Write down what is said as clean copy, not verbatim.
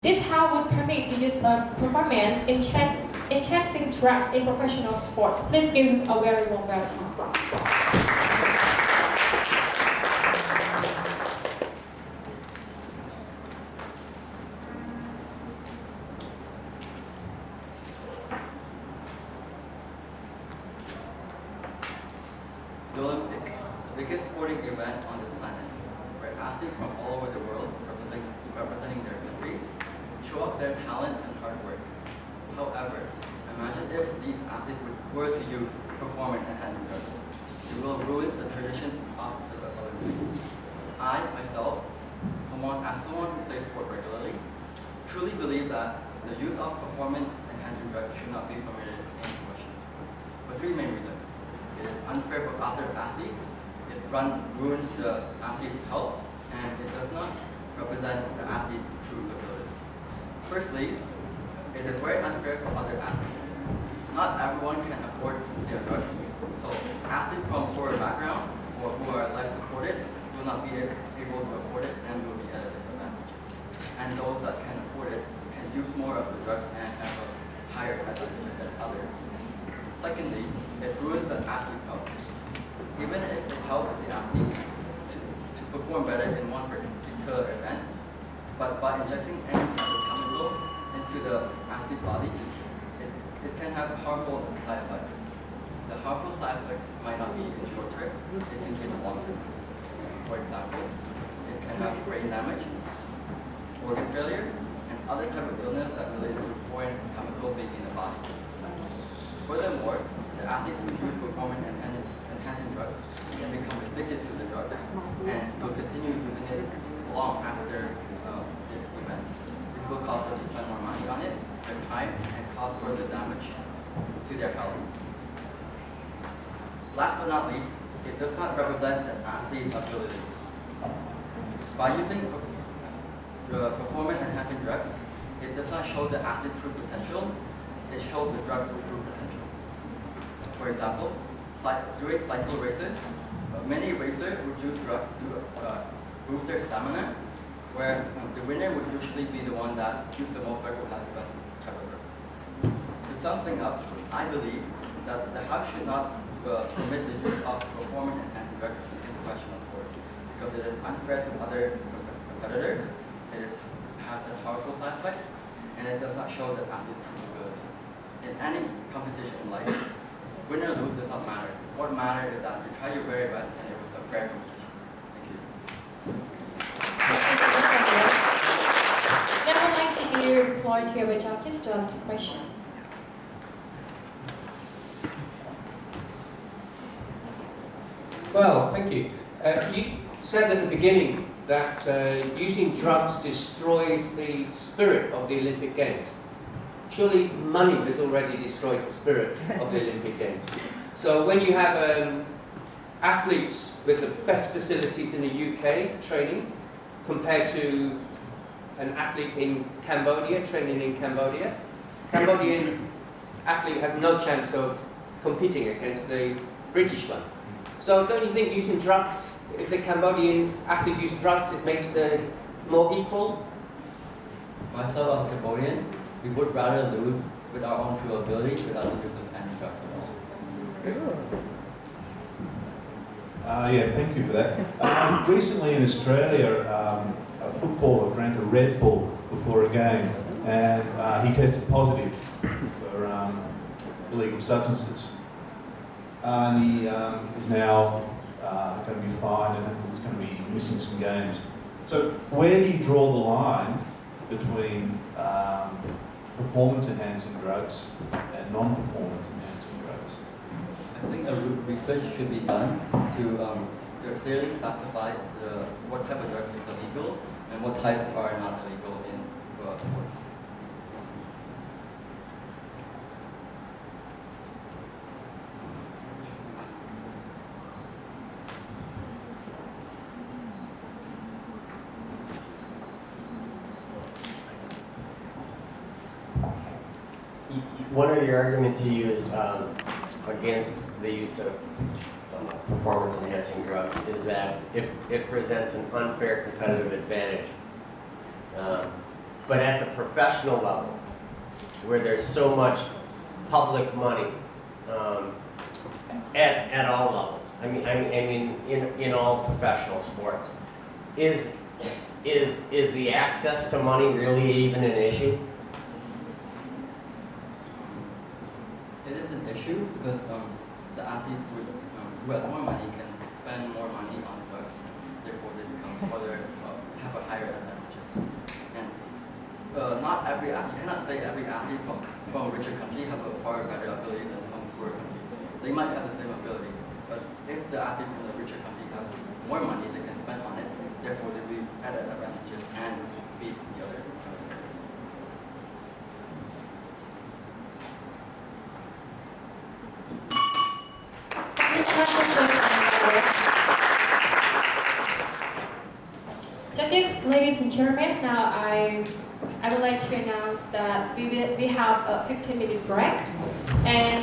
This how would permit the use of performance-enhancing drugs in professional sports. Please give him a very warm welcome. The Olympics, the biggest sporting event on this planet, where athletes from all over the world representing their countries show off their talent and hard work. However, imagine if these athletes were to use performance-enhancing drugs. It will ruin the tradition of the Olympics. I, myself, as someone who plays sport regularly, truly believe that the use of performance-enhancing drugs should not be permitted in professional sport for three main reasons. It is unfair for other athletes, it ruins the athlete's health, and it does not represent the athlete's true ability. Firstly, it is very unfair for other athletes. Not everyone can afford their drugs, so athletes from poorer background or who are life supported will not be able to afford it and will be at a disadvantage. And those that can afford it can use more of the drugs and have a higher advantage than others. Secondly, it ruins the athlete's health. Even if it helps the athlete to perform better in one particular event, but by injecting any type of chemical into the athlete's body, it can have harmful side effects. The harmful side effects might not be in short term, it can be in the long term. For example, it can have brain damage, organ failure, and other type of illness that relate to foreign chemicals being in the body. Furthermore, the athletes who use performance-enhancing drugs can become addicted to the drugs and will continue using it long after the event. This will cause them to spend more money on it, their time, and cause further damage to their health. Last but not least, it does not represent the athlete's abilities. By using the performance-enhancing drugs, it does not show the athlete's true potential, it shows the drug's true potential. For example, during cycle races, many racers would use drugs to boost their stamina, where the winner would usually be the one that used the most drugs or has the best type of drugs. To sum things up, I believe that the House should not permit the use of performance-enhancing drugs in professional sports because it is unfair to other competitors, has a harmful side effects, and it does not show the athlete's true ability. In any competition in life, win or lose does not matter. What matters is that you try your very best and it was a fair competition. Thank you. Now I would like to give the floor to our judges to ask the question. Well, thank you. You said at the beginning that using drugs destroys the spirit of the Olympic Games. Surely money has already destroyed the spirit of the Olympic Games. So when you have athletes with the best facilities in the UK training compared to an athlete in Cambodia training in Cambodia, Cambodian athlete has no chance of competing against the British one. So don't you think using drugs, if the Cambodian athlete uses drugs, it makes them more equal? Myself as Cambodian, we would rather lose with our own true ability without the use of any drugs at all. Yeah, thank you for that. Recently in Australia, a footballer drank a Red Bull before a game and he tested positive for illegal substances. And he is now going to be fined and is going to be missing some games. So where do you draw the line between performance-enhancing drugs and non-performance-enhancing drugs? I think a research should be done to clearly classify what type of drug is illegal and what types are not illegal in sports. One of your arguments you used against the use of performance-enhancing drugs is that it presents an unfair competitive advantage. But at the professional level, where there's so much public money, at all levels. I mean, in all professional sports, is the access to money really even an issue? It is an issue because the athlete who has more money can spend more money on drugs, therefore they become further have a higher advantages. And not every you cannot say every athlete from a richer country have a far better ability than from a poorer country. They might have the same ability, but if the athlete from the richer country has more money they can spend on it, therefore they will be at advantages and beat the other players. Next question goes on. Judges, ladies and gentlemen, now I would like to announce that we have a 15-minute break, and